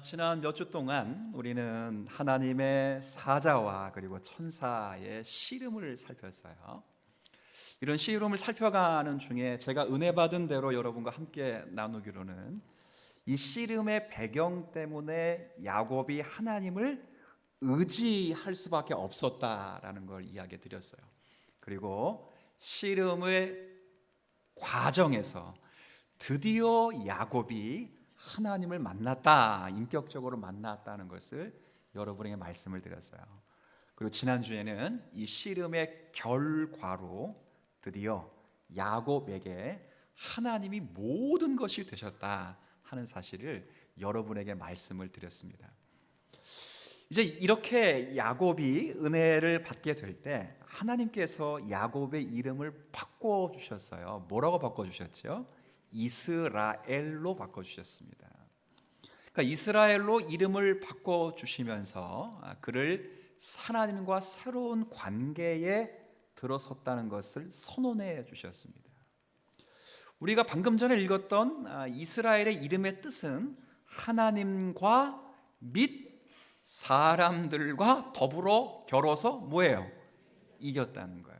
지난 몇 주 동안 우리는 하나님의 사자와 그리고 천사의 씨름을 살폈어요. 이런 씨름을 살펴가는 중에 제가 은혜 받은 대로 여러분과 함께 나누기로는 이 씨름의 배경 때문에 야곱이 하나님을 의지할 수밖에 없었다라는 걸 이야기해 드렸어요. 그리고 씨름의 과정에서 드디어 야곱이 하나님을 만났다, 인격적으로 만났다는 것을 여러분에게 말씀을 드렸어요. 그리고 지난주에는 이 씨름의 결과로 드디어 야곱에게 하나님이 모든 것이 되셨다 하는 사실을 여러분에게 말씀을 드렸습니다. 이제 이렇게 야곱이 은혜를 받게 될 때 하나님께서 야곱의 이름을 바꿔주셨어요. 뭐라고 바꿔주셨죠? 이스라엘로 바꿔주셨습니다. 그러니까 이스라엘로 이름을 바꿔주시면서 그를 하나님과 새로운 관계에 들어섰다는 것을 선언해 주셨습니다. 우리가 방금 전에 읽었던 이스라엘의 이름의 뜻은 하나님과 및 사람들과 더불어 겨뤄서 뭐예요? 이겼다는 거예요.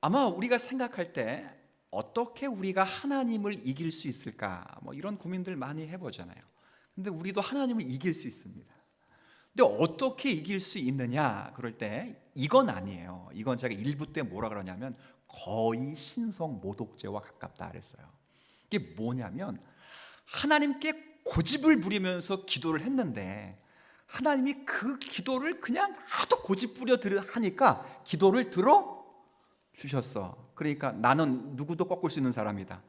아마 우리가 생각할 때 어떻게 우리가 하나님을 이길 수 있을까? 이런 고민들 많이 해보잖아요. 근데 우리도 하나님을 이길 수 있습니다. 근데 어떻게 이길 수 있느냐? 그럴 때 이건 아니에요. 이건 제가 일부 때 뭐라 그러냐면 거의 신성 모독죄와 가깝다 그랬어요. 이게 뭐냐면 하나님께 고집을 부리면서 기도를 했는데 하나님이 그 기도를 그냥 하도 고집 부려 하니까 기도를 들어 주셨어. 그러니까 나는 누구도 꺾을 수 있는 사람이다.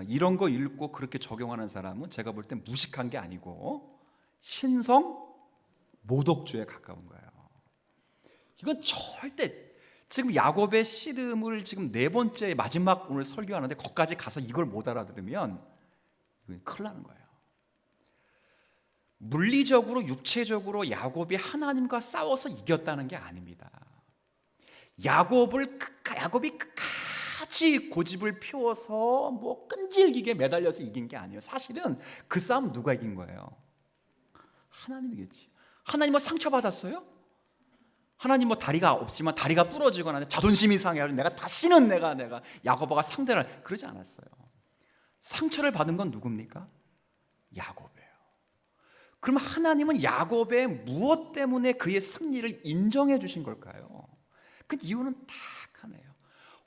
이런 거 읽고 그렇게 적용하는 사람은 제가 볼 땐 무식한 게 아니고 신성 모독죄에 가까운 거예요. 이건 절대 지금 야곱의 씨름을 지금 네 번째 마지막 오늘 설교하는데 거기까지 가서 이걸 못 알아들으면 이건 큰일 나는 거예요. 물리적으로 육체적으로 야곱이 하나님과 싸워서 이겼다는 게 아닙니다. 야곱이 끝까지 고집을 피워서 끈질기게 매달려서 이긴 게 아니에요. 사실은 그 싸움 누가 이긴 거예요? 하나님이겠지. 하나님 상처받았어요? 하나님 다리가 없지만 다리가 부러지거나 자존심이 상해서 내가 다시는 내가 야곱과 상대를 그러지 않았어요. 상처를 받은 건 누굽니까? 야곱이에요. 그럼 하나님은 야곱의 무엇 때문에 그의 승리를 인정해 주신 걸까요? 그 이유는 딱 하나예요.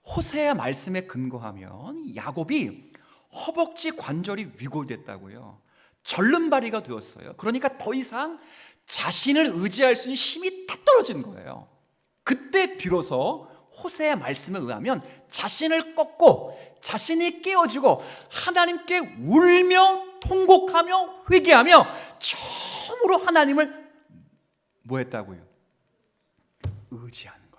호세아 말씀에 근거하면 야곱이 허벅지 관절이 위골됐다고요. 절름발이가 되었어요. 그러니까 더 이상 자신을 의지할 수 있는 힘이 다 떨어진 거예요. 그때 비로소 호세아 말씀에 의하면 자신을 꺾고 자신이 깨어지고 하나님께 울며 통곡하며 회개하며 처음으로 하나님을 뭐 했다고요? 의지하는 거예요.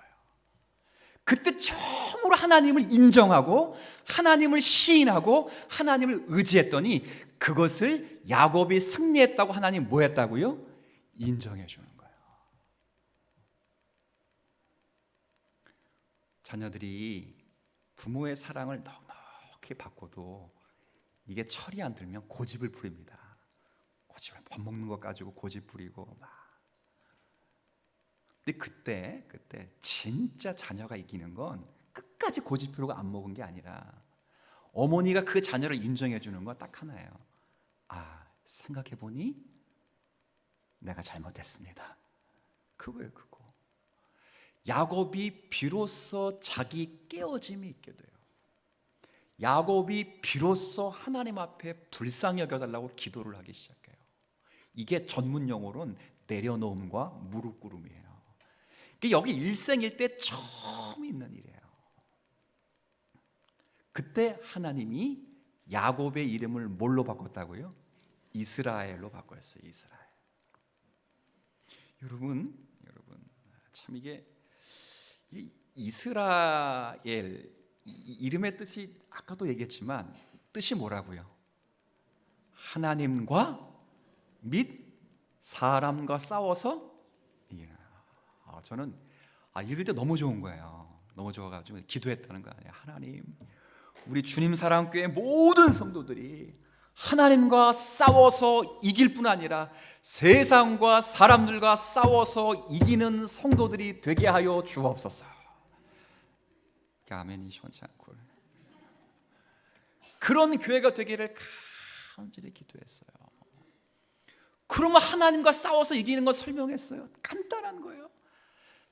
그때 처음으로 하나님을 인정하고 하나님을 시인하고 하나님을 의지했더니 그것을 야곱이 승리했다고 하나님 뭐 했다고요? 인정해 주는 거예요. 자녀들이 부모의 사랑을 넉넉히 받고도 이게 철이 안 들면 고집을 부립니다. 고집을 밥 먹는 것 가지고 고집 부리고 근데 그때 진짜 자녀가 이기는 건 끝까지 고집 부리고 안 먹은 게 아니라 어머니가 그 자녀를 인정해 주는 건 딱 하나예요. 생각해 보니 내가 잘못했습니다. 그거예요, 그거. 야곱이 비로소 자기 깨어짐이 있게 돼요. 야곱이 비로소 하나님 앞에 불쌍히 여겨달라고 기도를 하기 시작해요. 이게 전문 용어로는 내려놓음과 무릎 꿇음이에요. 여기 일생일 때 처음 있는 일이에요. 그때 하나님이 야곱의 이름을 뭘로 바꿨다고요? 이스라엘로 바꿨어요. 이스라엘. 여러분 참 이게 이스라엘 이름의 뜻이 아까도 얘기했지만 뜻이 뭐라고요? 하나님과 및 사람과 싸워서 저는 읽을 때 너무 좋은 거예요. 너무 좋아가지고 기도했다는 거 아니에요. 하나님, 우리 주님 사랑교회 모든 성도들이 하나님과 싸워서 이길 뿐 아니라 세상과 사람들과 싸워서 이기는 성도들이 되게 하여 주옵소서. 아멘이 시원치 않고 그런 교회가 되기를 간절히 기도했어요. 그러면 하나님과 싸워서 이기는 거 설명했어요. 간단한 거예요.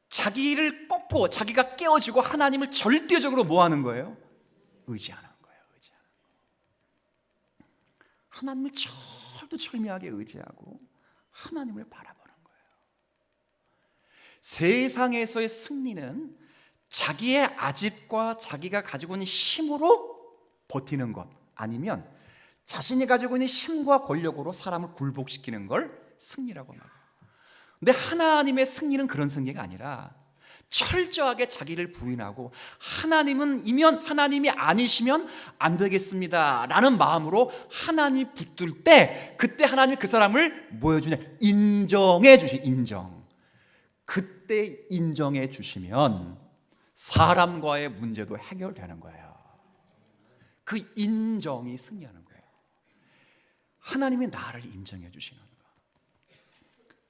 자기를 꺾고 자기가 깨어지고 하나님을 절대적으로 뭐 하는 거예요? 의지하는 거예요. 의지하는 거. 하나님을 철두철미하게 의지하고 하나님을 바라보는 거예요. 세상에서의 승리는 자기의 아집과 자기가 가지고 있는 힘으로 버티는 것, 아니면 자신이 가지고 있는 힘과 권력으로 사람을 굴복시키는 걸 승리라고 말해요. 근데 하나님의 승리는 그런 승리가 아니라 철저하게 자기를 부인하고 하나님이 아니시면 안 되겠습니다 라는 마음으로 하나님이 붙들 때, 그때 하나님이 그 사람을 뭐 해주냐? 인정해 주시. 인정. 그때 인정해 주시면 사람과의 문제도 해결되는 거예요. 그 인정이 승리하는 거예요. 하나님이 나를 인정해 주시는 거.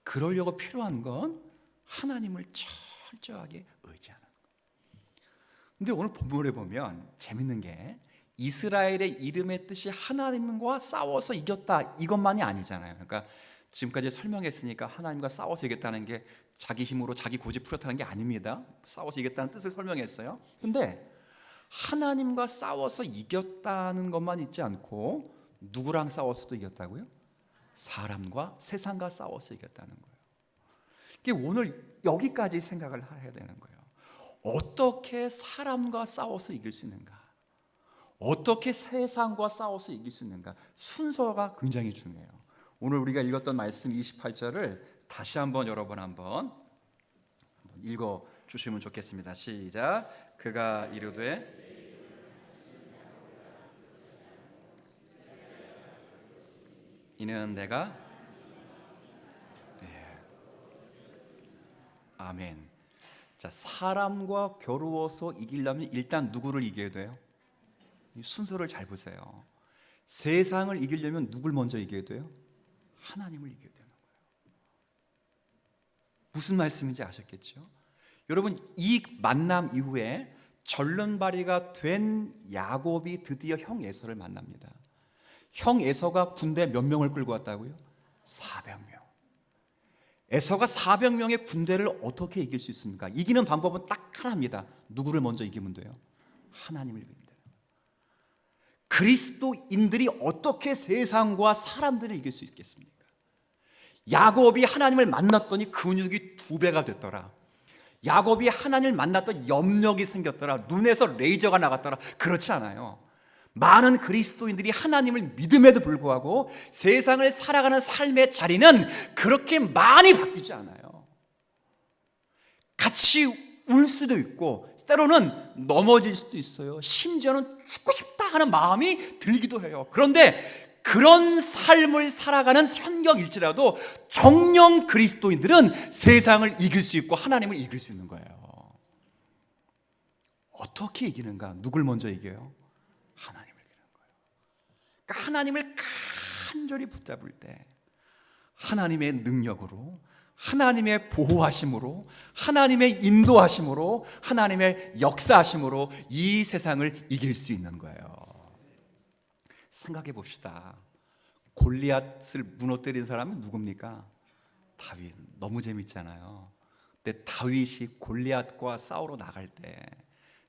그러려고 필요한 건 하나님을 철저하게 의지하는 거. 근데 오늘 본문에 보면 재밌는 게 이스라엘의 이름의 뜻이 하나님과 싸워서 이겼다 이것만이 아니잖아요. 그러니까 지금까지 설명했으니까 하나님과 싸워서 이겼다는 게 자기 힘으로 자기 고집 풀었다는 게 아닙니다. 싸워서 이겼다는 뜻을 설명했어요. 근데 하나님과 싸워서 이겼다는 것만 있지 않고 누구랑 싸워서도 이겼다고요? 사람과 세상과 싸워서 이겼다는 거예요. 이게 오늘 여기까지 생각을 해야 되는 거예요. 어떻게 사람과 싸워서 이길 수 있는가? 어떻게 세상과 싸워서 이길 수 있는가? 순서가 굉장히 중요해요. 오늘 우리가 읽었던 말씀 28절을 다시 한번 여러분 한번 읽어 주시면 좋겠습니다. 시작. 그가 이르되 이는 내가 아멘. 자, 사람과 겨루어서 이기려면 일단 누구를 이겨야 돼요? 순서를 잘 보세요. 세상을 이기려면 누굴 먼저 이겨야 돼요? 하나님을 이겨야 되는 거예요. 무슨 말씀인지 아셨겠죠? 여러분, 이 만남 이후에 절름발이가 된 야곱이 드디어 형 에서를 만납니다. 형 에서가 군대 몇 명을 끌고 왔다고요? 400명. 에서가 400명의 군대를 어떻게 이길 수 있습니까? 이기는 방법은 딱 하나입니다. 누구를 먼저 이기면 돼요? 하나님을 이기면 돼요. 그리스도인들이 어떻게 세상과 사람들을 이길 수 있겠습니까? 야곱이 하나님을 만났더니 근육이 2배가 됐더라. 야곱이 하나님을 만났더니 염력이 생겼더라. 눈에서 레이저가 나갔더라. 그렇지 않아요. 많은 그리스도인들이 하나님을 믿음에도 불구하고 세상을 살아가는 삶의 자리는 그렇게 많이 바뀌지 않아요. 같이 울 수도 있고 때로는 넘어질 수도 있어요. 심지어는 죽고 싶다 하는 마음이 들기도 해요. 그런데 그런 삶을 살아가는 성경일지라도 정령 그리스도인들은 세상을 이길 수 있고 하나님을 이길 수 있는 거예요. 어떻게 이기는가? 누굴 먼저 이겨요? 하나님을 이기는 거예요. 그러니까 하나님을 간절히 붙잡을 때 하나님의 능력으로, 하나님의 보호하심으로, 하나님의 인도하심으로, 하나님의 역사하심으로 이 세상을 이길 수 있는 거예요. 생각해 봅시다. 골리앗을 무너뜨린 사람은 누굽니까? 다윗. 너무 재밌잖아요. 근데 다윗이 골리앗과 싸우러 나갈 때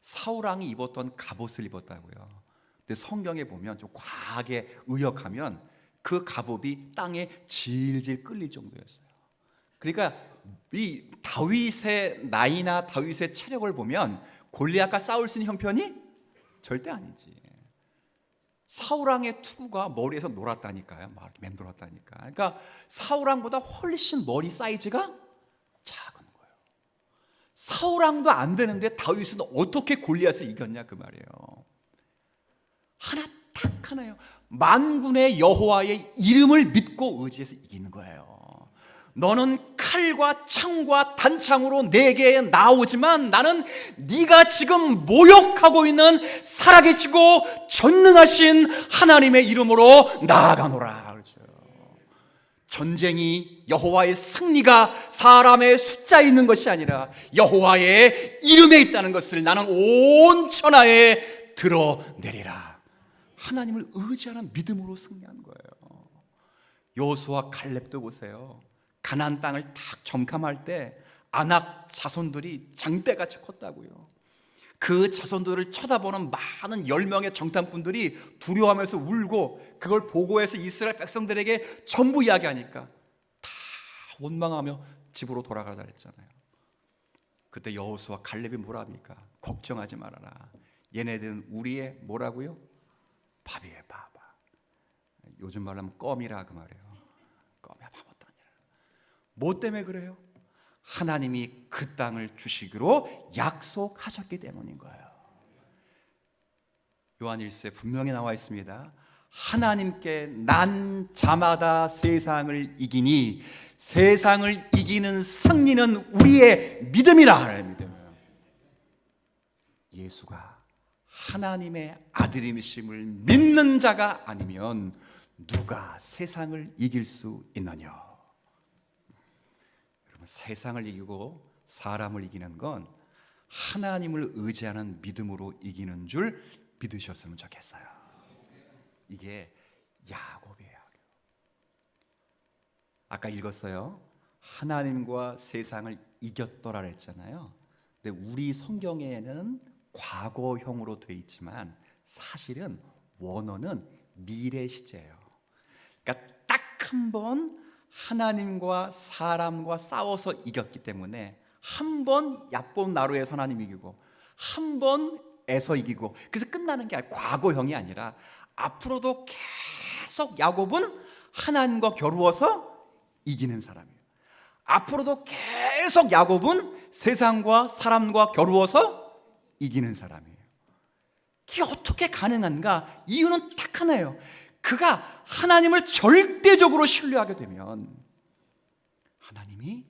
사울왕이 입었던 갑옷을 입었다고요. 근데 성경에 보면 좀 과하게 의역하면 그 갑옷이 땅에 질질 끌릴 정도였어요. 그러니까 이 다윗의 나이나 다윗의 체력을 보면 골리앗과 싸울 수 있는 형편이 절대 아니지. 사울왕의 투구가 머리에서 놀았다니까요. 막 맴돌았다니까. 그러니까 사울왕보다 훨씬 머리 사이즈가 작은 거예요. 사울왕도 안 되는데 다윗은 어떻게 골리앗을 이겼냐 그 말이에요. 하나 딱 하나요. 만군의 여호와의 이름을 믿고 의지해서 이기는 거예요. 너는 칼과 창과 단창으로 내게 나오지만 나는 네가 지금 모욕하고 있는 살아계시고 전능하신 하나님의 이름으로 나아가노라. 그렇죠. 전쟁이 여호와의 승리가 사람의 숫자에 있는 것이 아니라 여호와의 이름에 있다는 것을 나는 온 천하에 드러내리라. 하나님을 의지하는 믿음으로 승리한 거예요. 여호수아 칼렙도 보세요. 가나안 땅을 딱 점검할 때 아낙 자손들이 장대같이 컸다고요. 그 자손들을 쳐다보는 많은 10명의 정탐꾼들이 두려워하면서 울고 그걸 보고해서 이스라엘 백성들에게 전부 이야기하니까 다 원망하며 집으로 돌아가자 했잖아요. 그때 여호수아 칼렙이 뭐라 합니까? 걱정하지 말아라. 얘네들은 우리의 뭐라고요? 밥이에요, 밥. 요즘 말로 하면 껌이라 그 말이에요. 껌이 아무것도 아니라. 뭐 때문에 그래요? 하나님이 그 땅을 주시기로 약속하셨기 때문인 거예요. 요한 1서에 분명히 나와 있습니다. 하나님께 난 자마다 세상을 이기니 세상을 이기는 승리는 우리의 믿음이라. 하나님의 믿음이에요. 예수가 하나님의 아들임이심을 믿는 자가 아니면 누가 세상을 이길 수 있느냐? 여러분, 세상을 이기고 사람을 이기는 건 하나님을 의지하는 믿음으로 이기는 줄 믿으셨으면 좋겠어요. 이게 야곱이에요. 아까 읽었어요. 하나님과 세상을 이겼더라 했잖아요. 근데 우리 성경에는 과거형으로 돼 있지만 사실은 원어는 미래 시제예요. 그러니까 딱 한 번 하나님과 사람과 싸워서 이겼기 때문에 한 번 얕본 나루에서 하나님 이기고 한 번에서 이기고, 그래서 끝나는 게 과거형이 아니라 앞으로도 계속 야곱은 하나님과 겨루어서 이기는 사람이에요. 앞으로도 계속 야곱은 세상과 사람과 겨루어서 이기는 사람이에요. 그게 어떻게 가능한가? 이유는 딱 하나예요. 그가 하나님을 절대적으로 신뢰하게 되면 하나님이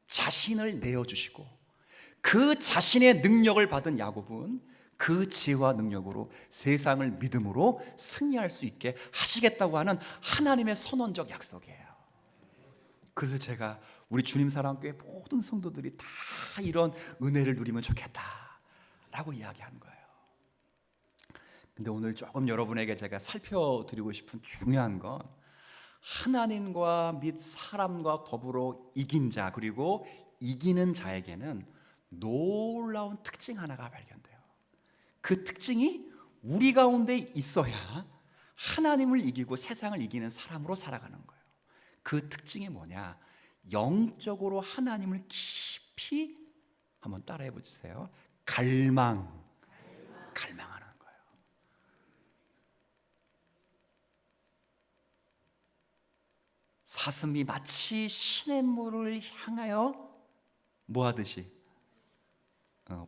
자신을 내어주시고 그 자신의 능력을 받은 야곱은 그 지혜와 능력으로 세상을 믿음으로 승리할 수 있게 하시겠다고 하는 하나님의 선언적 약속이에요. 그래서 제가 우리 주님 사랑교회 모든 성도들이 다 이런 은혜를 누리면 좋겠다라고 이야기하는 거예요. 근데 오늘 조금 여러분에게 제가 살펴드리고 싶은 중요한 건 하나님과 및 사람과 더불어 이긴 자, 그리고 이기는 자에게는 놀라운 특징 하나가 발견돼요. 그 특징이 우리 가운데 있어야 하나님을 이기고 세상을 이기는 사람으로 살아가는 거예요. 그 특징이 뭐냐? 영적으로 하나님을 깊이 한번 따라해 보세요. 갈망하는 거예요. 사슴이 마치 시냇물을 향하여 뭐 하듯이,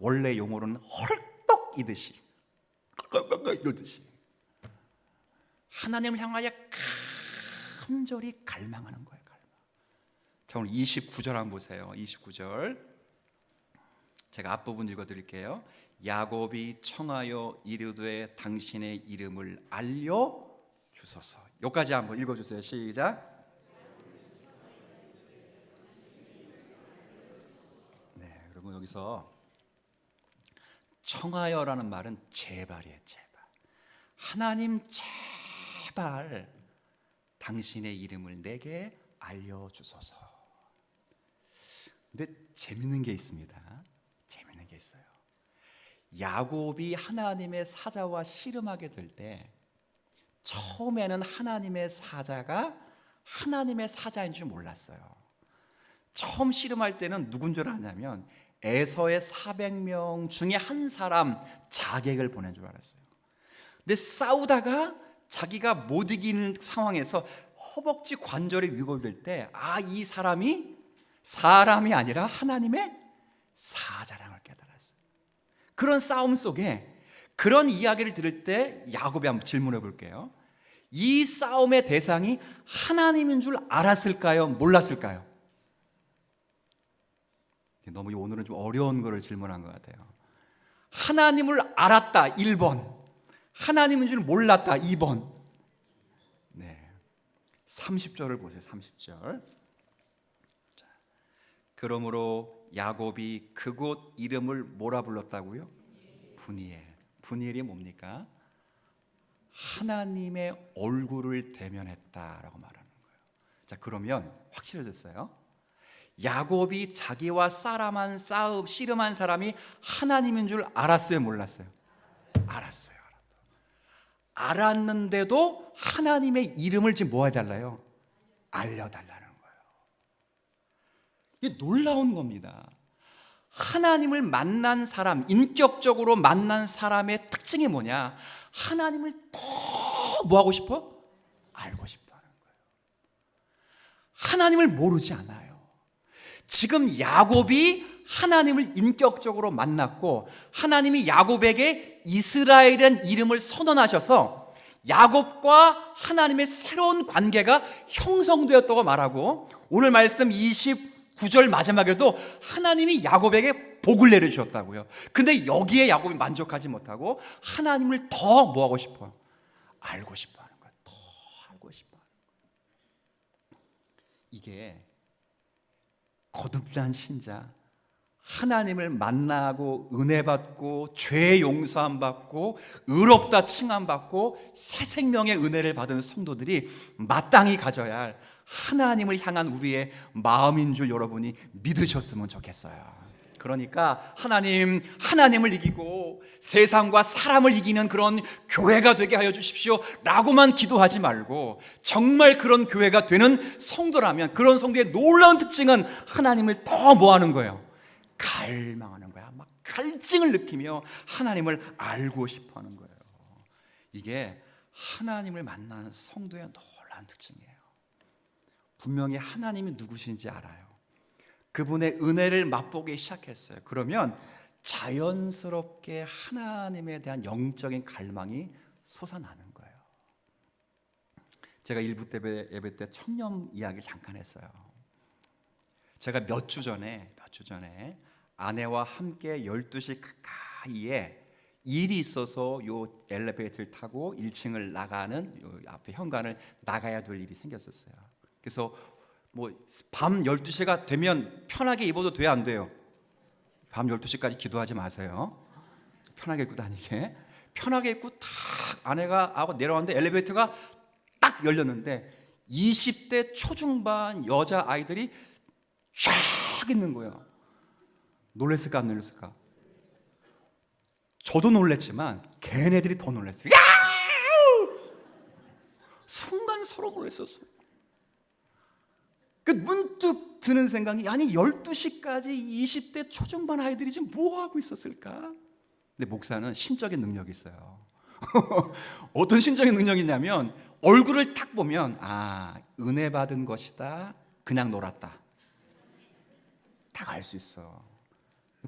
원래 용어로는 헐떡이듯이, 이러듯이 하나님을 향하여 간절히 갈망하는 거예요. 자, 오늘 29절 한번 보세요. 29절 제가 앞부분 읽어드릴게요. 야곱이 청하여 이르되 당신의 이름을 알려주소서. 여기까지 한번 읽어주세요. 시작. 네, 여러분, 여기서 청하여라는 말은 제발이에요. 제발. 하나님 제발 당신의 이름을 내게 알려주소서. 근데 재밌는 게 있습니다. 재밌는 게 있어요. 야곱이 하나님의 사자와 씨름하게 될 때 처음에는 하나님의 사자가 하나님의 사자인 줄 몰랐어요. 처음 씨름할 때는 누군 줄 아냐면 에서의 400명 중에 한 사람 자객을 보낸 줄 알았어요. 근데 싸우다가 자기가 못 이기는 상황에서 허벅지 관절이 위협될 때, 이 사람이 사람이 아니라 하나님의 사자라는 걸 깨달았어요. 그런 싸움 속에 그런 이야기를 들을 때 야곱이 한번 질문해 볼게요. 이 싸움의 대상이 하나님인 줄 알았을까요? 몰랐을까요? 너무 오늘은 좀 어려운 거를 질문한 것 같아요. 하나님을 알았다 1번, 하나님인 줄 몰랐다 2번. 네, 30절을 보세요. 30절. 자, 그러므로 야곱이 그곳 이름을 뭐라 불렀다고요? 분이엘. 분이엘이 뭡니까? 하나님의 얼굴을 대면했다라고 말하는 거예요. 자, 그러면 확실해졌어요. 야곱이 자기와 사람한 싸움 씨름한 사람이 하나님인 줄 알았어요, 몰랐어요? 알았어요. 알았는데도 하나님의 이름을 지금 뭐 해달라요? 알려달라는 거예요. 이게 놀라운 겁니다. 하나님을 만난 사람, 인격적으로 만난 사람의 특징이 뭐냐? 하나님을 더 뭐 하고 싶어? 알고 싶어 하는 거예요. 하나님을 모르지 않아요. 지금 야곱이 하나님을 인격적으로 만났고 하나님이 야곱에게 이스라엘이라는 이름을 선언하셔서 야곱과 하나님의 새로운 관계가 형성되었다고 말하고, 오늘 말씀 29절 마지막에도 하나님이 야곱에게 복을 내려주셨다고요. 근데 여기에 야곱이 만족하지 못하고 하나님을 더 뭐하고 싶어요? 알고 싶어 하는 거예요. 더 알고 싶어 하는 거예요. 이게 거듭난 신자, 하나님을 만나고 은혜 받고 죄 용서함 받고 의롭다 칭함 받고 새 생명의 은혜를 받은 성도들이 마땅히 가져야 할 하나님을 향한 우리의 마음인 줄 여러분이 믿으셨으면 좋겠어요. 그러니까 하나님을 이기고 세상과 사람을 이기는 그런 교회가 되게 하여 주십시오 라고만 기도하지 말고, 정말 그런 교회가 되는 성도라면 그런 성도의 놀라운 특징은 하나님을 더 뭐 하는 거예요? 갈망하는 거야. 막 갈증을 느끼며 하나님을 알고 싶어 하는 거예요. 이게 하나님을 만나는 성도의 놀라운 특징이에요. 분명히 하나님이 누구신지 알아요. 그분의 은혜를 맛보기 시작했어요. 그러면 자연스럽게 하나님에 대한 영적인 갈망이 솟아나는 거예요. 제가 일부 예배 때 청년 이야기를 잠깐 했어요. 제가 몇 주 전에 아내와 함께 12시 가까이에 일이 있어서 요 엘리베이터를 타고 1층을 나가는 요 앞에 현관을 나가야 될 일이 생겼었어요. 그래서 뭐 밤 12시가 되면 편하게 입어도 돼요, 안 돼요? 밤 12시까지 기도하지 마세요. 편하게 입고 다니게. 편하게 입고 딱 아내가 하고 내려왔는데 엘리베이터가 딱 열렸는데 20대 초중반 여자 아이들이 쫙 있는 거예요. 놀랬을까 안 놀랬을까? 저도 놀랬지만 걔네들이 더 놀랬어요. 야! 순간 서로 놀랬었어. 그 문득 드는 생각이, 아니 12시까지 20대 초중반 아이들이 지금 뭐 하고 있었을까? 근데 목사는 신적인 능력이 있어요. 어떤 신적인 능력이 있냐면 얼굴을 딱 보면 은혜 받은 것이다, 그냥 놀았다, 딱 알 수 있어.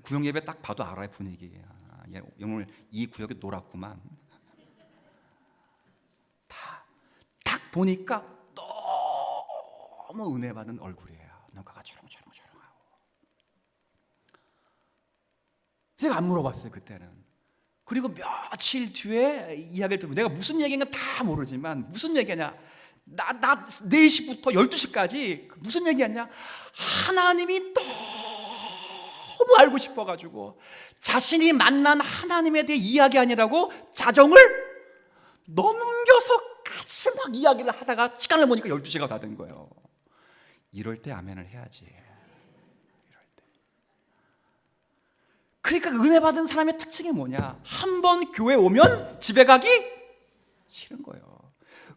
구역 예배 딱 봐도 알아요, 분위기. 오늘 이 구역에 놀았구만. 딱 보니까 너무 은혜 받은 얼굴이에요. 눈가가 초롱초롱초롱하고. 제가 안 물어봤어요, 그때는. 그리고 며칠 뒤에 이야기를 들으면 내가 무슨 얘기인가 다 모르지만, 무슨 얘기냐, 나 4시부터 12시까지 무슨 얘기였냐, 하나님이 너무 알고 싶어가지고 자신이 만난 하나님에 대해 이야기하느라고 자정을 넘겨서 같이 막 이야기를 하다가 시간을 보니까 12시가 다 된 거예요. 이럴 때 아멘을 해야지. 이럴 때. 그러니까 은혜 받은 사람의 특징이 뭐냐? 한 번 교회 오면 집에 가기 싫은 거예요.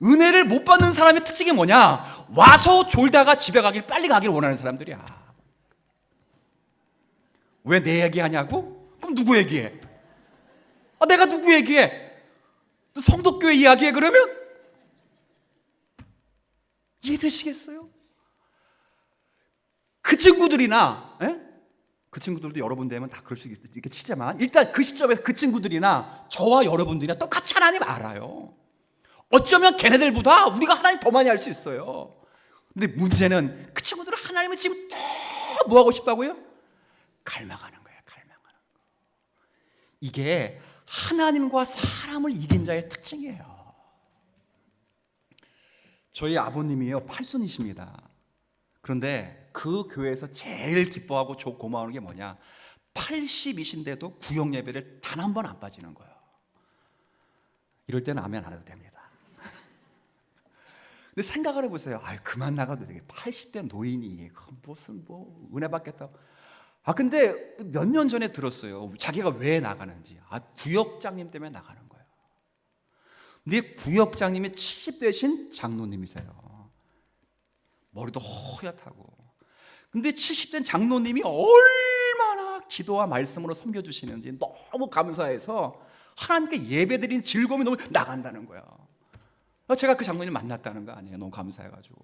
은혜를 못 받는 사람의 특징이 뭐냐? 와서 졸다가 집에 가길, 빨리 가길 원하는 사람들이야. 왜 내 얘기하냐고? 그럼 누구 얘기해? 내가 누구 얘기해? 성도교회 이야기해 그러면? 이해되시겠어요? 그 친구들이나, 그 친구들도 여러분 되면 다 그럴 수 있게 치지만, 일단 그 시점에서 그 친구들이나 저와 여러분들이나 똑같이 하나님 알아요. 어쩌면 걔네들보다 우리가 하나님 더 많이 알 수 있어요. 근데 문제는 그 친구들은 하나님을 지금 더 뭐 하고 싶다고요? 갈망하는 거예요. 갈망하는 거. 이게 하나님과 사람을 이긴 자의 특징이에요. 저희 아버님이요, 팔순이십니다. 그런데 그 교회에서 제일 기뻐하고 고마워하는 게 뭐냐, 80이신데도 구역 예배를 단 한 번 안 빠지는 거예요. 이럴 때는 아멘 안 해도 됩니다. 근데 생각을 해보세요. 그만 나가도 되게 80대 노인이 무슨 은혜 받겠다고. 근데 몇 년 전에 들었어요. 자기가 왜 나가는지. 구역장님 때문에 나가는 거예요. 근데 구역장님이 70대신 장로님이세요. 머리도 허옇하고. 근데 70된 장로님이 얼마나 기도와 말씀으로 섬겨주시는지 너무 감사해서 하나님께 예배드리는 즐거움이 너무 나간다는 거예요. 제가 그 장로님 만났다는 거 아니에요. 너무 감사해가지고.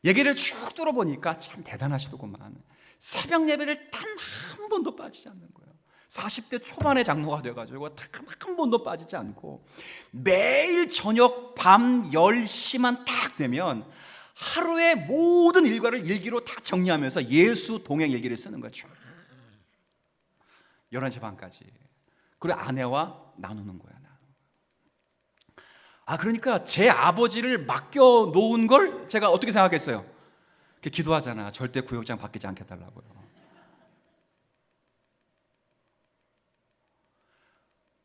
얘기를 쭉 들어보니까 참 대단하시더구만. 새벽 예배를 단 한 번도 빠지지 않는 거예요. 40대 초반의 장로가 돼가지고 단 한 번도 빠지지 않고 매일 저녁 밤 10시만 딱 되면 하루의 모든 일과를 일기로 다 정리하면서 예수 동행 일기를 쓰는 거죠. 11시 반까지. 그리고 아내와 나누는 거야. 그러니까 제 아버지를 맡겨놓은 걸 제가 어떻게 생각했어요? 기도하잖아. 절대 구역장 바뀌지 않게 해달라고요.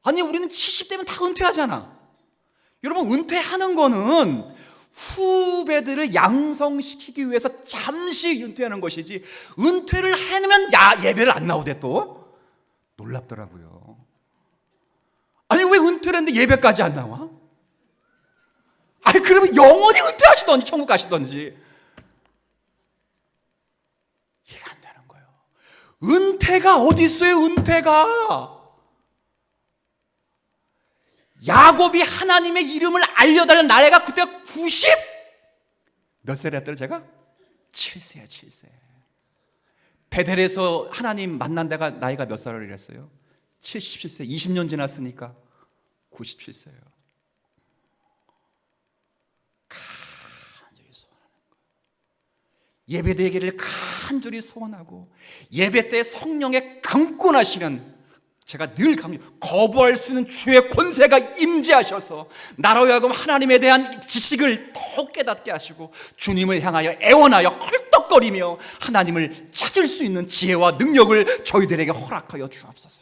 우리는 70대면 다 은퇴하잖아. 여러분, 은퇴하는 거는 후배들을 양성시키기 위해서 잠시 은퇴하는 것이지, 은퇴를 해놓으면 예배를 안 나오대. 또 놀랍더라고요. 왜 은퇴를 했는데 예배까지 안 나와? 그러면 영원히 은퇴하시던지 천국 가시던지. 이해가 안 되는 거예요. 은퇴가 어디 있어요? 은퇴가. 야곱이 하나님의 이름을 알려달라는 나이가 그때 90? 몇 세를 했더라 제가? 7세야 7세. 베델에서 하나님 만난 데가 나이가 몇 살을 이랬어요? 77세. 20년 지났으니까 97세예요. 간절히 소원하는 거예요. 예배드리기를 간절히 소원하고 예배 때 성령의 강권하시는, 제가 늘 거부할 수 있는 주의 권세가 임재하셔서 나로 하여금 하나님에 대한 지식을 더 깨닫게 하시고 주님을 향하여 애원하여 헐떡거리며 하나님을 찾을 수 있는 지혜와 능력을 저희들에게 허락하여 주옵소서.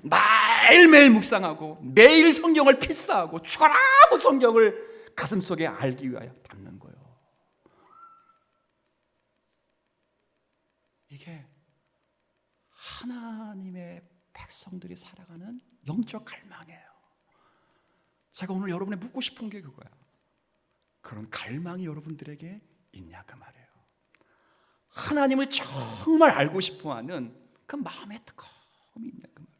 매일매일 묵상하고 매일 성경을 필사하고 죽어라고 성경을 가슴속에 알기 위하여 담는 거예요. 이게 하나님의 백성들이 살아가는 영적 갈망이에요. 제가 오늘 여러분에 묻고 싶은 게 그거야. 그런 갈망이 여러분들에게 있냐 그 말이에요. 하나님을 정말 알고 싶어하는 그 마음의 뜨거움이 있냐 그 말이에요.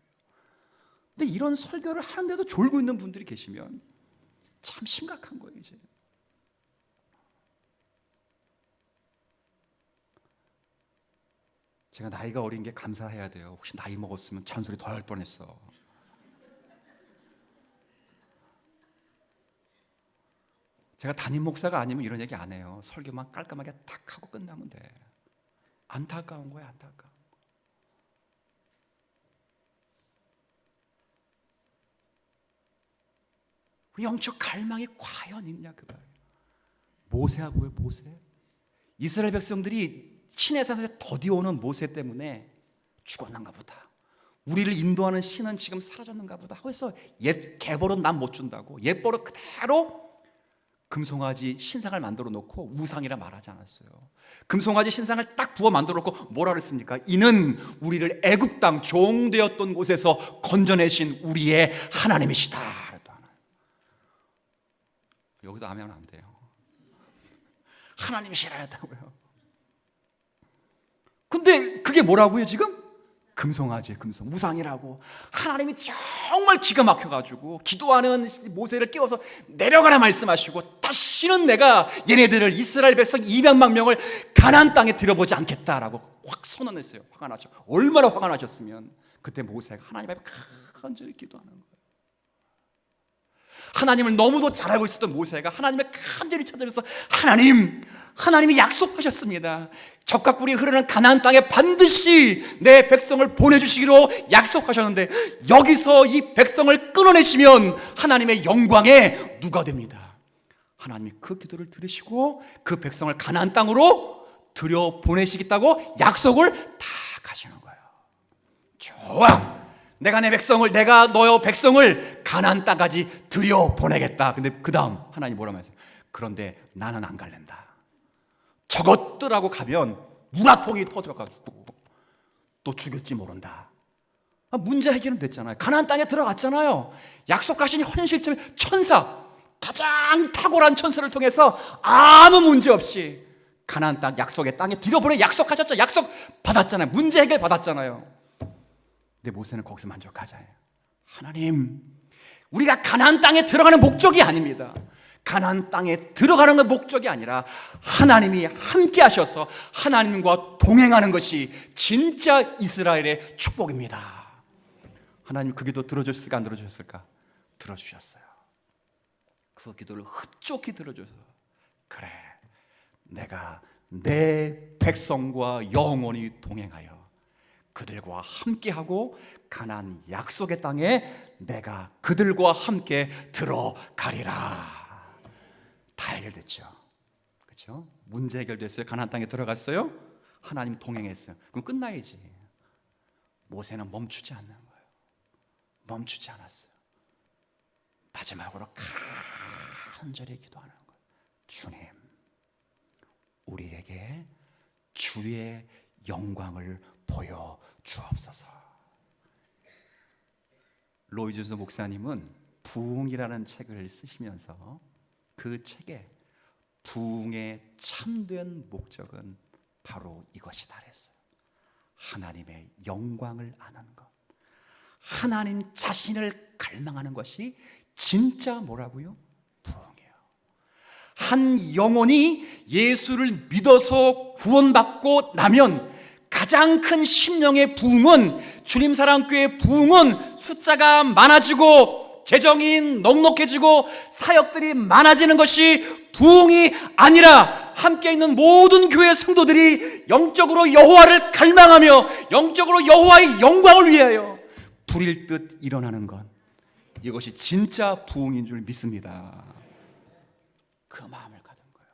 근데 이런 설교를 하는데도 졸고 있는 분들이 계시면 참 심각한 거예요. 이제 제가 나이가 어린 게 감사해야 돼요. 혹시 나이 먹었으면 잔소리 더 할 뻔했어. 제가 담임 목사가 아니면 이런 얘기 안 해요. 설교만 깔끔하게 딱 하고 끝나면 돼. 안타까운 거야, 안타까운 거. 우리 영적 갈망이 과연 있냐 그 말. 모세하고 왜 모세? 이스라엘 백성들이 시내산에 더디오는 모세 때문에 죽었는가 보다. 우리를 인도하는 신은 지금 사라졌는가 보다 하고 해서 옛 개버릇 난 못 준다고 옛 버릇 그대로 금송아지 신상을 만들어 놓고 우상이라 말하지 않았어요. 금송아지 신상을 딱 부어 만들어 놓고 뭐라 그랬습니까? 이는 우리를 애굽 땅 종되었던 곳에서 건져내신 우리의 하나님이시다. 여기서 아멘 안 돼요. 하나님이시라 했다고요. 근데 그게 뭐라고요 지금? 금송아지, 금송, 우상이라고. 하나님이 정말 기가 막혀가지고 기도하는 모세를 깨워서 내려가라 말씀하시고 다시는 내가 얘네들을 이스라엘 백성 200만 명을 가나안 땅에 들여보지 않겠다라고 확 선언했어요. 화가 나죠. 얼마나 화가 나셨으면 그때 모세가 하나님 앞에 간절히 기도하는 거예요. 하나님을 너무도 잘 알고 있었던 모세가 하나님을 간절히 찾아서 하나님이 약속하셨습니다. 적과 꿀이 흐르는 가나안 땅에 반드시 내 백성을 보내주시기로 약속하셨는데 여기서 이 백성을 끊어내시면 하나님의 영광에 누가 됩니다. 하나님이 그 기도를 들으시고 그 백성을 가나안 땅으로 들여보내시겠다고 약속을 다 하시는 거예요. 좋아, 내가 너의 백성을 가나안 땅까지 들여보내겠다. 근데 그 다음 하나님 뭐라고 했어요? 그런데 나는 안 갈랜다. 저것들하고 가면 문화통이 터져가지고 또 죽일지 모른다. 문제 해결은 됐잖아요. 가나안 땅에 들어갔잖아요. 약속하신 현실적인 천사, 가장 탁월한 천사를 통해서 아무 문제 없이 가나안 땅, 약속의 땅에 들여보내 약속하셨죠. 약속 받았잖아요. 문제 해결 받았잖아요. 근데 모세는 거기서 만족하잖아요. 하나님, 우리가 가나안 땅에 들어가는 목적이 아닙니다. 가나안 땅에 들어가는 건 목적이 아니라 하나님이 함께 하셔서 하나님과 동행하는 것이 진짜 이스라엘의 축복입니다. 하나님 그 기도 들어주셨을까 안 들어주셨을까? 들어주셨어요. 그 기도를 흡족히 들어줘서 그래, 내가 내 백성과 영원히 동행하여 그들과 함께하고 가나안 약속의 땅에 내가 그들과 함께 들어가리라. 다 해결됐죠. 그렇죠? 문제 해결됐어요. 가나안 땅에 들어갔어요. 하나님 동행했어요. 그럼 끝나야지. 모세는 멈추지 않는 거예요. 멈추지 않았어요. 마지막으로 간절히 기도하는 거예요. 주님, 우리에게 주의 영광을 보여 주옵소서. 로이드 존스 목사님은 부흥이라는 책을 쓰시면서 그 책에 부흥의 참된 목적은 바로 이것이다 그랬어요. 하나님의 영광을 아는 것, 하나님 자신을 갈망하는 것이 진짜 뭐라고요? 부흥이에요. 한 영혼이 예수를 믿어서 구원받고 나면 가장 큰 심령의 부흥은, 주님 사랑교회 부흥은 숫자가 많아지고 재정이 넉넉해지고 사역들이 많아지는 것이 부흥이 아니라 함께 있는 모든 교회 성도들이 영적으로 여호와를 갈망하며 영적으로 여호와의 영광을 위하여 불일 듯 일어나는 것, 이것이 진짜 부흥인 줄 믿습니다. 그 마음을 가진 거예요.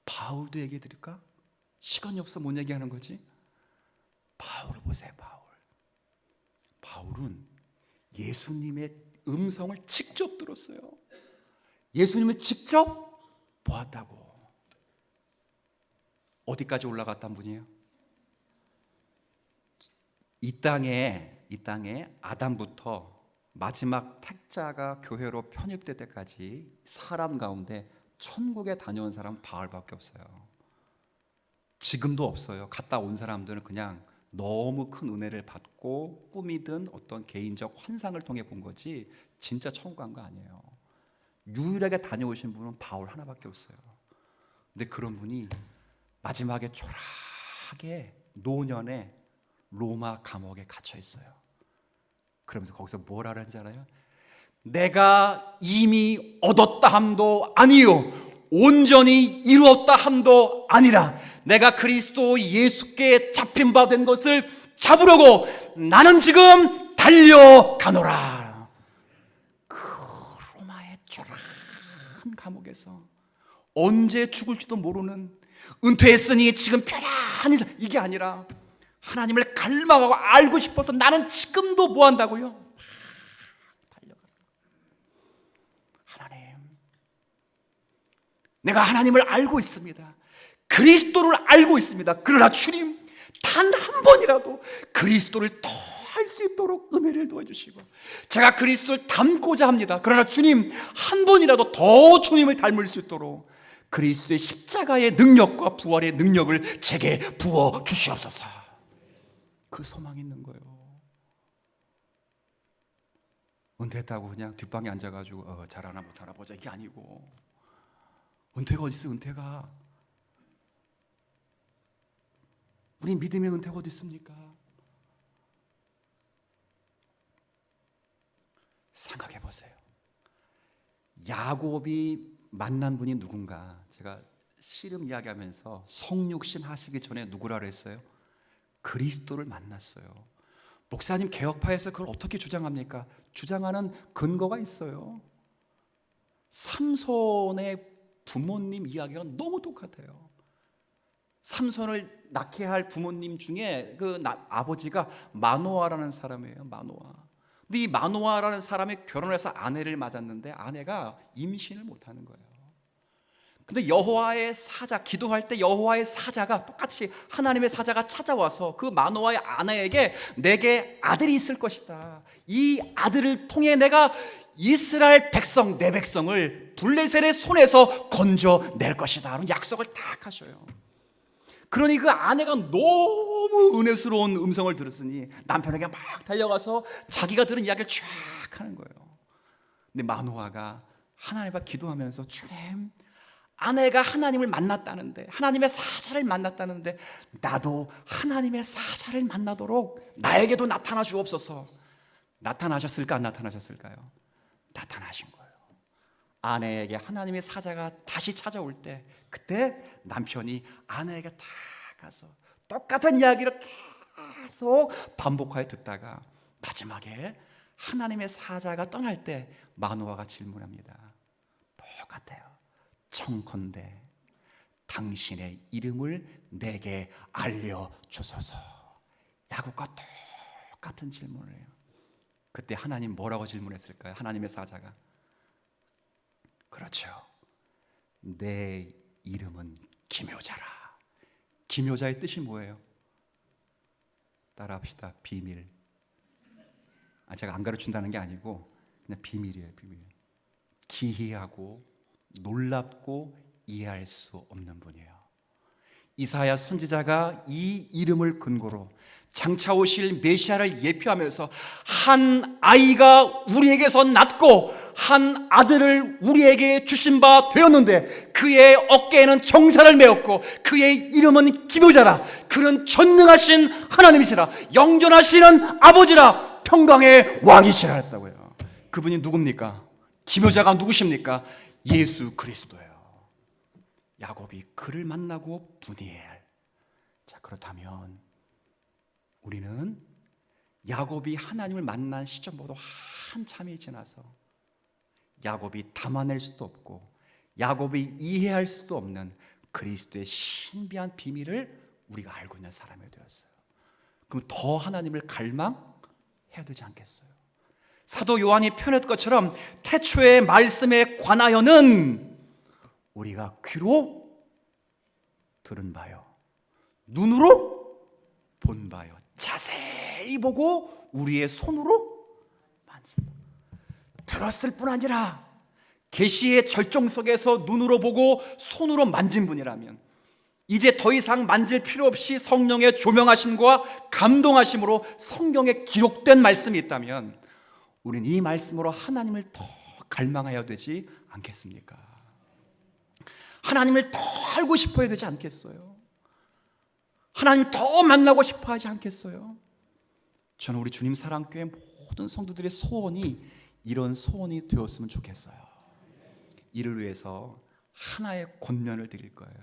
바울도 얘기해 드릴까? 시간이 없어 못 얘기하는 거지. 바울을 보세요. 바울은 예수님의 음성을 직접 들었어요. 예수님을 직접 보았다고. 어디까지 올라갔단 분이에요? 이 땅에 아담부터 마지막 택자가 교회로 편입될 때까지 사람 가운데 천국에 다녀온 사람은 바울밖에 없어요. 지금도 없어요. 갔다 온 사람들은 그냥 너무 큰 은혜를 받고 꿈이든 어떤 개인적 환상을 통해 본 거지 진짜 천국 간 거 아니에요. 유일하게 다녀오신 분은 바울 하나밖에 없어요. 근데 그런 분이 마지막에 초라하게 노년에 로마 감옥에 갇혀 있어요. 그러면서 거기서 뭐라 하는지 알아요? 내가 이미 얻었다 함도 아니요 온전히 이루었다 함도 아니라 내가 그리스도 예수께 잡힌 바 된 것을 잡으려고 나는 지금 달려가노라. 그 로마의 초라한 감옥에서 언제 죽을지도 모르는, 은퇴했으니 지금 편안히 이게 아니라 하나님을 갈망하고 알고 싶어서 나는 지금도 뭐 한다고요? 내가 하나님을 알고 있습니다. 그리스도를 알고 있습니다. 그러나 주님, 단 한 번이라도 그리스도를 더 알 수 있도록 은혜를 도와주시고, 제가 그리스도를 닮고자 합니다. 그러나 주님, 한 번이라도 더 주님을 닮을 수 있도록 그리스도의 십자가의 능력과 부활의 능력을 제게 부어 주시옵소서. 그 소망이 있는 거예요. 은퇴했다고 그냥 뒷방에 앉아가지고 잘하나 못하나 보자, 이게 아니고, 은퇴가 어디 있어요? 은퇴가. 우리 믿음의 은퇴가 어디 있습니까? 생각해 보세요. 야곱이 만난 분이 누군가? 제가 씨름 이야기하면서 성육신 하시기 전에 누구라 그랬어요? 그리스도를 만났어요. 목사님 개혁파에서 그걸 어떻게 주장합니까? 주장하는 근거가 있어요. 삼손의 부모님 이야기가 너무 똑같아요. 삼손을 낳게 할 부모님 중에 아버지가 마노아라는 사람이에요. 마노아. 근데 이 마노아라는 사람이 결혼해서 아내를 맞았는데 아내가 임신을 못하는 거예요. 근데 여호와의 사자, 기도할 때 여호와의 사자가 똑같이 하나님의 사자가 찾아와서 그 마노아의 아내에게 내게 아들이 있을 것이다. 이 아들을 통해 내가 이스라엘 백성, 내 백성을 블레셋의 손에서 건져낼 것이다 라는 약속을 딱 하셔요. 그러니 그 아내가 너무 은혜스러운 음성을 들었으니 남편에게 막 달려가서 자기가 들은 이야기를 쫙 하는 거예요. 근데 마노아가 하나님 앞에 기도하면서 주님, 아내가 하나님을 만났다는데, 하나님의 사자를 만났다는데 나도 하나님의 사자를 만나도록 나에게도 나타나 주옵소서. 나타나셨을까 안 나타나셨을까요? 나타나신 거예요. 아내에게 하나님의 사자가 다시 찾아올 때 그때 남편이 아내에게 다 가서 똑같은 이야기를 계속 반복하여 듣다가 마지막에 하나님의 사자가 떠날 때 마노아가 질문합니다. 똑같아요. 청컨대 당신의 이름을 내게 알려주소서. 야곱과 똑같은 질문을 해요. 그때 하나님 뭐라고 질문했을까요? 하나님의 사자가, 그렇죠, 내 이름은 기묘자라. 기묘자의 뜻이 뭐예요? 따라합시다. 비밀. 제가 안 가르친다는 게 아니고 그냥 비밀이에요. 비밀. 기이하고 놀랍고 이해할 수 없는 분이에요. 이사야 선지자가 이 이름을 근거로 장차 오실 메시아를 예표하면서 한 아이가 우리에게서 낳고 한 아들을 우리에게 주신 바 되었는데 그의 어깨에는 정사를 메었고 그의 이름은 기묘자라. 그는 전능하신 하나님이시라. 영존하시는 아버지라. 평강의 왕이시라 했다고요. 그분이 누굽니까? 기묘자가 누구십니까? 예수 그리스도예요. 야곱이 그를 만나고 분이엘. 자, 그렇다면 우리는 야곱이 하나님을 만난 시점보다 한참이 지나서 야곱이 담아낼 수도 없고 야곱이 이해할 수도 없는 그리스도의 신비한 비밀을 우리가 알고 있는 사람이 되었어요. 그럼 더 하나님을 갈망해야 되지 않겠어요? 사도 요한이 표현했던 것처럼 태초의 말씀에 관하여는 우리가 귀로 들은 바요, 눈으로 본 바요, 자세히 보고 우리의 손으로 만진 바. 들었을 뿐 아니라 계시의 절정 속에서 눈으로 보고 손으로 만진 분이라면 이제 더 이상 만질 필요 없이 성령의 조명하심과 감동하심으로 성경에 기록된 말씀이 있다면 우리는 이 말씀으로 하나님을 더 갈망해야 되지 않겠습니까? 하나님을 더 알고 싶어야 되지 않겠어요? 하나님 더 만나고 싶어 하지 않겠어요? 저는 우리 주님 사랑교회 모든 성도들의 소원이 이런 소원이 되었으면 좋겠어요. 이를 위해서 하나의 권면을 드릴 거예요.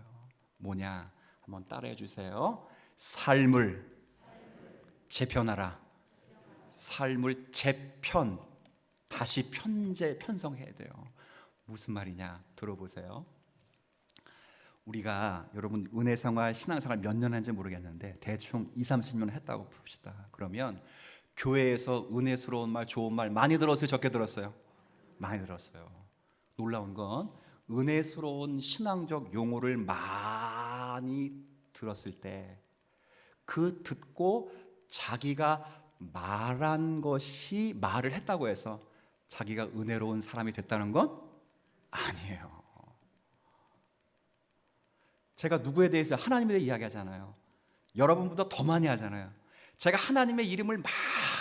뭐냐? 한번 따라해 주세요. 삶을 재편하라. 삶을 재편, 다시 편성해야 돼요. 무슨 말이냐? 들어보세요. 우리가 여러분 은혜생활, 신앙생활 몇 년 한지 모르겠는데 대충 20-30년 했다고 봅시다. 그러면 교회에서 은혜스러운 말, 좋은 말 많이 들었어요? 적게 들었어요? 많이 들었어요. 놀라운 건 은혜스러운 신앙적 용어를 많이 들었을 때 그 듣고 자기가 말한 것이 말을 했다고 해서 자기가 은혜로운 사람이 됐다는 건 아니에요. 제가 누구에 대해서 하나님에 대해 이야기하잖아요. 여러분보다 더 많이 하잖아요. 제가 하나님의 이름을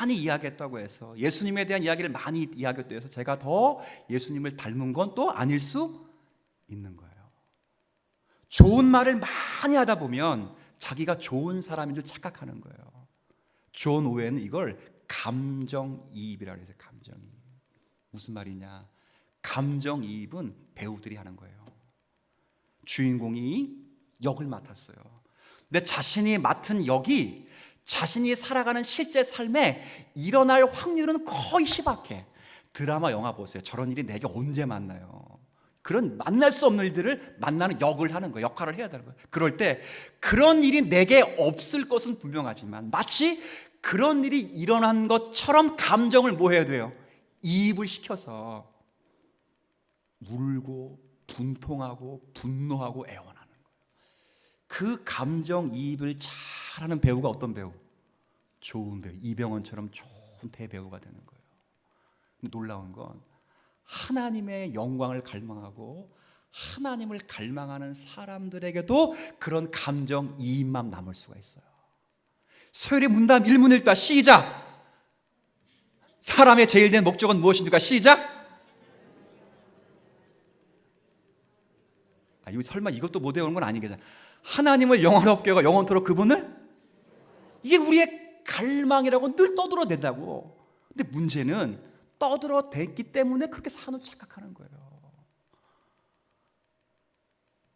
많이 이야기했다고 해서 예수님에 대한 이야기를 많이 이야기했다고 해서 제가 더 예수님을 닮은 건 또 아닐 수 있는 거예요. 좋은 말을 많이 하다 보면 자기가 좋은 사람인 줄 착각하는 거예요. 존 오웬은 이걸 감정이입이라고 해서 감정이입. 무슨 말이냐? 감정이입은 배우들이 하는 거예요. 주인공이 역을 맡았어요. 근데 자신이 맡은 역이 자신이 살아가는 실제 삶에 일어날 확률은 거의 희박해. 드라마, 영화 보세요. 저런 일이 내게 언제 만나요? 그런 만날 수 없는 일들을 만나는 역을 하는 거예요. 역할을 해야 되는 거예요. 그럴 때 그런 일이 내게 없을 것은 분명하지만 마치 그런 일이 일어난 것처럼 감정을 뭐 해야 돼요? 이입을 시켜서 울고 분통하고 분노하고 애원하는 거예요. 그 감정 이입을 잘하는 배우가 어떤 배우? 좋은 배우, 이병헌처럼 좋은 대배우가 되는 거예요. 근데 놀라운 건 하나님의 영광을 갈망하고 하나님을 갈망하는 사람들에게도 그런 감정 이입만 남을 수가 있어요. 소율의 문답 1문 1다 시작. 사람의 제일 된 목적은 무엇입니까? 시작. 이거 설마 이것도 못 외우는 건 아니겠잖아. 하나님을 영원롭게 하고 영원토록 그분을, 이게 우리의 갈망이라고 늘 떠들어댄다고. 근데 문제는 떠들어댔기 때문에 그렇게 산후 착각하는 거예요.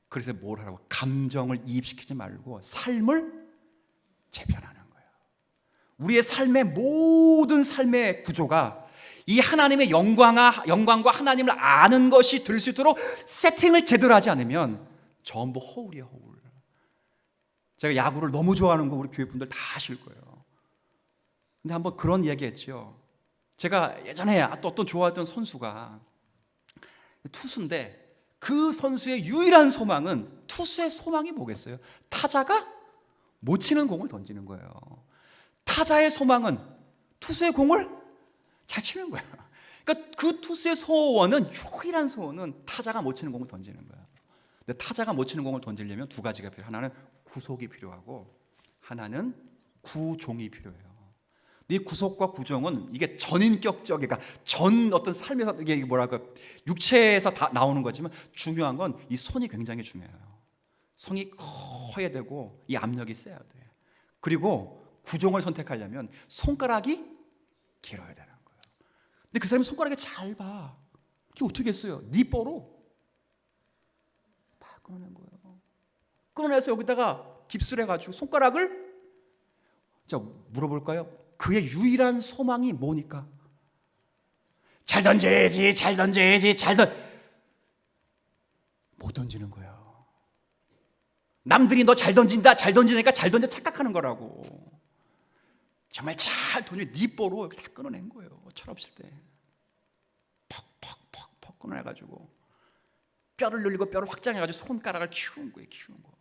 그래서 뭘 하라고? 감정을 이입시키지 말고 삶을 재편하는 거예요. 우리의 삶의 모든 삶의 구조가 이 하나님의 영광과 하나님을 아는 것이 될 수 있도록 세팅을 제대로 하지 않으면 전부 허울이에요, 허울. 제가 야구를 너무 좋아하는 거 우리 교회 분들 다 아실 거예요. 근데 한번 그런 얘기 했죠. 제가 예전에 또 어떤 좋아했던 선수가 투수인데 그 선수의 유일한 소망은, 투수의 소망이 뭐겠어요? 타자가 못 치는 공을 던지는 거예요. 타자의 소망은 투수의 공을 잘 치는 거예요. 그러니까 그 투수의 소원은, 유일한 소원은 타자가 못 치는 공을 던지는 거예요. 근데 타자가 못 치는 공을 던지려면 두 가지가 필요해요. 하나는 구속이 필요하고 하나는 구종이 필요해요. 이 구속과 구종은 이게 전인격적, 그러니까 전 어떤 삶에서 이게 뭐랄까 육체에서 다 나오는 거지만 중요한 건 이 손이 굉장히 중요해요. 손이 커야 되고 이 압력이 세야 돼. 그리고 구종을 선택하려면 손가락이 길어야 되는 거예요. 근데 그 사람이 손가락이 짧아. 그게 어떻게 했어요? 니뽀로 다 끊어낸 거예요. 끊어내서 여기다가 깁스를 해가지고 손가락을, 자 물어볼까요? 그의 유일한 소망이 뭐니까? 잘 던져야지, 잘 던져야지, 못 던지는 거예요. 남들이 너 잘 던진다, 잘 던지니까 잘 던져 착각하는 거라고. 정말 잘 던져 니뽀로 다 끊어낸 거예요. 철없을 때 퍽 끊어내가지고 뼈를 늘리고 뼈를 확장해가지고 손가락을 키우는 거예요. 키우는 거.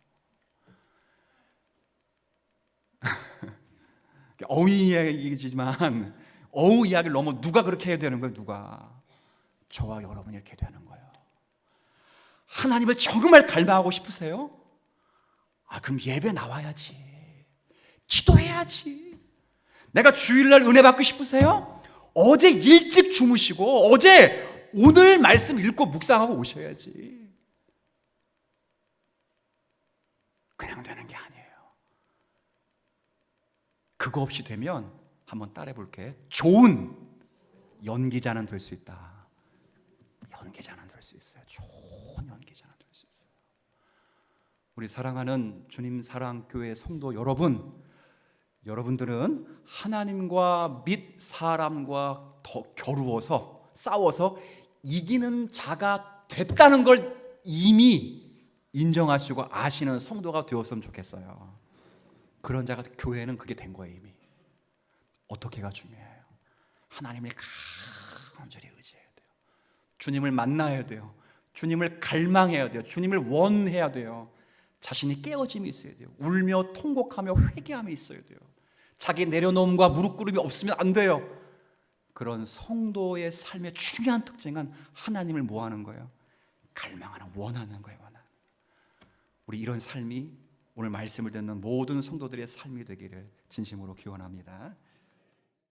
어휘 이야기지만 어휘 이야기를 너무 누가 그렇게 해야 되는 거예요? 누가? 저와 여러분이 이렇게 되는 거예요. 하나님을 정말 갈망하고 싶으세요? 그럼 예배 나와야지, 기도해야지. 내가 주일날 은혜 받고 싶으세요? 어제 일찍 주무시고 오늘 말씀 읽고 묵상하고 오셔야지. 그냥 되는 게 아니에요. 그거 없이 되면 한번 따라해 볼게. 좋은 연기자는 될 수 있다. 연기자는 될 수 있어요. 좋은 연기자는 될 수 있어요. 우리 사랑하는 주님 사랑교회 성도 여러분들은 하나님과 및 사람과 더 겨루어서 싸워서 이기는 자가 됐다는 걸 이미 인정하시고 아시는 성도가 되었으면 좋겠어요. 그런 자가 교회는 그게 된 거예요. 이미. 어떻게가 중요해요. 하나님을 간절히 의지해야 돼요. 주님을 만나야 돼요. 주님을 갈망해야 돼요. 주님을 원해야 돼요. 자신이 깨어짐이 있어야 돼요. 울며 통곡하며 회개함이 있어야 돼요. 자기 내려놓음과 무릎 꿇음이 없으면 안 돼요. 그런 성도의 삶의 중요한 특징은 하나님을 뭐 하는 거예요? 갈망하는, 원하는 거예요. 원하는. 우리 이런 삶이 오늘 말씀을 듣는 모든 성도들의 삶이 되기를 진심으로 기원합니다.